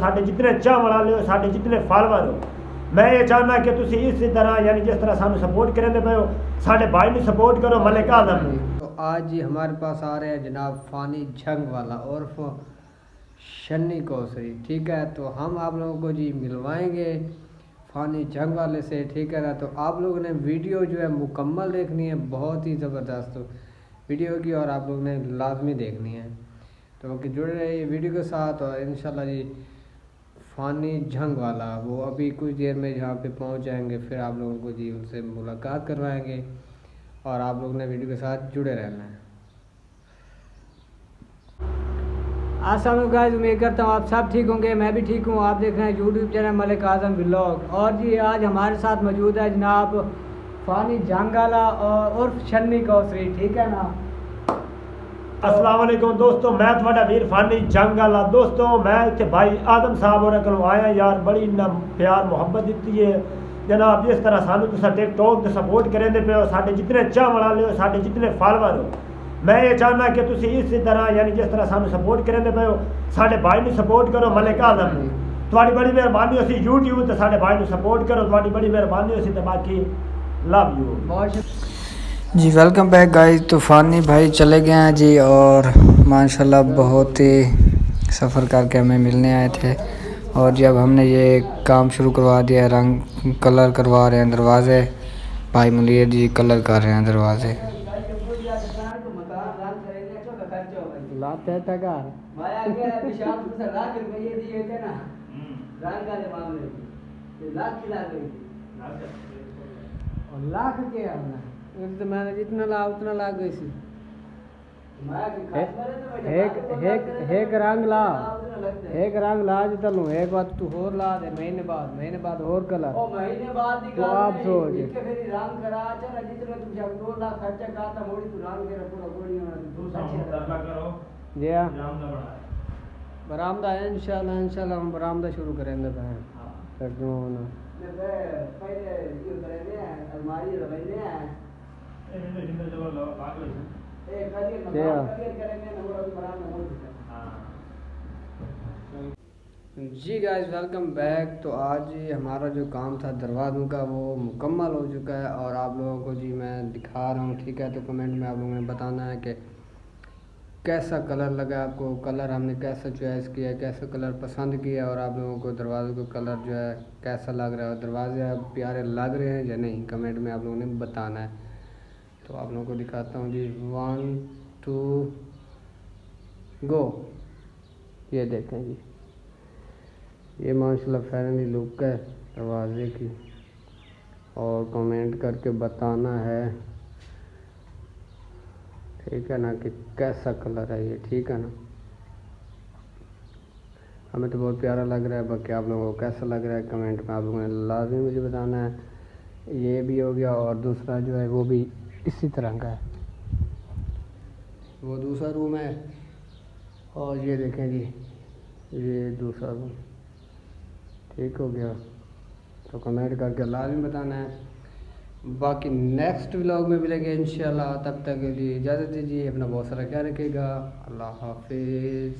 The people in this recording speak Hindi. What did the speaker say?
साढ़े जितने चाहने वाले हो, साढ़े जितने फॉलोवर हो, मैं ये चाहना कि तुम इस तरह यानी जिस तरह सानू सपोर्ट करेंगे पे हो, साढ़े भाई ने सपोर्ट करो मलिक आजम ने। तो आज ही हमारे पास आ रहे हैं जनाब फ़ानी झंग वाला और शन्नी कौसरी, ठीक है। तो हम आप लोगों को जी मिलवाएंगे फ़ानी झंग वाले से, ठीक है ना। तो आप लोगों ने वीडियो जो है मुकम्मल देखनी है, बहुत ही ज़बरदस्त वीडियो की, और आप लोगों ने लाजमी देखनी है। तो कि जुड़े रहिए वीडियो के साथ, और इंशाल्लाह जी फ़ानी झंग वाला वो अभी कुछ देर में जहाँ पे पहुँच जाएंगे, फिर आप लोगों को जी उनसे मुलाकात करवाएंगे, और आप लोगों ने वीडियो के साथ जुड़े रहना है। अस्सलाम गाइस, उम्मीद करता हूँ आप सब ठीक होंगे, मैं भी ठीक हूँ। आप देख रहे हैं यूट्यूब चैनल मलिक आजम व्लॉग, और जी आज हमारे साथ मौजूद है जनाब फ़ानी झंग वाला और शन्नी कौसरी, ठीक है ना। अस्सलाम वालेकुम दोस्तों, मैं थोड़ा वीर फ़ानी झंग वाला। दोस्तों मैं इतने भाई आदम साहब और को आया यार, बड़ी ना प्यार मुहब्बत दी है जनाब। जिस तरह सानू तुम टिकटॉक से सपोर्ट करेंगे पे हो, साढ़े जितने चाहने वाले हो, साढ़े जितने फॉलोवर हो, मैं ये चाहना कि तुम इस तरह यानी जिस तरह सानू सपोर्ट करेंगे पे हो, साढ़े भाई ने सपोर्ट करो मलिक आजम ने। तुम्हारी बड़ी मेहरबानी हो सी यूट्यूब तो साढ़े भाई ने सपोर्ट करो, तुम्हारी बड़ी मेहरबानी हो सी। तो बाकी लव यू जी। Welcome back guys. तो फ़ानी भाई चले गए हैं जी, और माशाल्लाह बहुत ही सफ़र करके हमें मिलने आए थे, और जब हमने ये काम शुरू करवा दिया, रंग कलर करवा रहे हैं दरवाज़े, भाई मुनीर जी कलर कर रहे हैं दरवाज़े। लाख के तो मैंने जितना ला उतना ला गई सी। एक रंग ला, एक रंग ला जो तलू, एक बात तू और ला दे, महीने बाद और कलर, महीने बाद तो आप सोच रंग करा चल जितना तू जब 2 लाख खर्चा करता मोड़ी तू रंग के पूरा गोली करो जी। बरामदा है इंशाल्लाह हम बरामदा शुरू करेंगे भाई। फिर क्यों ना पहले ये करेंगे अलमारी लगाएंगे जी गाइस, वेलकम बैक। तो आज हमारा जो काम था दरवाज़ों का वो मुकम्मल हो चुका है, और आप लोगों को जी मैं दिखा रहा हूँ, ठीक है। तो कमेंट में आप लोगों ने बताना है कि कैसा कलर लगा आपको, कलर हमने कैसा चॉइस किया, कैसा कलर पसंद किया, और आप लोगों को दरवाज़ों का कलर जो है कैसा लग रहा है, दरवाजे आप प्यारे लग रहे हैं या नहीं, कमेंट में आप लोगों ने बताना है। तो आप लोगों को दिखाता हूँ जी, 1 2 गो। ये देखें जी, ये माशाल्लाह फैमिली लुक है दरवाजे की, और कमेंट करके बताना है, ठीक है ना, कि कैसा कलर है ये, ठीक है ना। हमें तो बहुत प्यारा लग रहा है, बाकी आप लोगों को कैसा लग रहा है कमेंट में आप लोगों ने लाजमी मुझे बताना है। ये भी हो गया, और दूसरा जो है वो भी इसी तरह का है, वो दूसरा रूम है, और ये देखें जी ये दूसरा रूम, ठीक हो गया। तो कमेंट करके लाजमी बताना है। बाकी नेक्स्ट व्लॉग में मिलेंगे इंशाल्लाह, तब तक के लिए इजाज़त दीजिए, अपना बहुत सारा ख्याल रखिएगा। अल्लाह हाफिज़।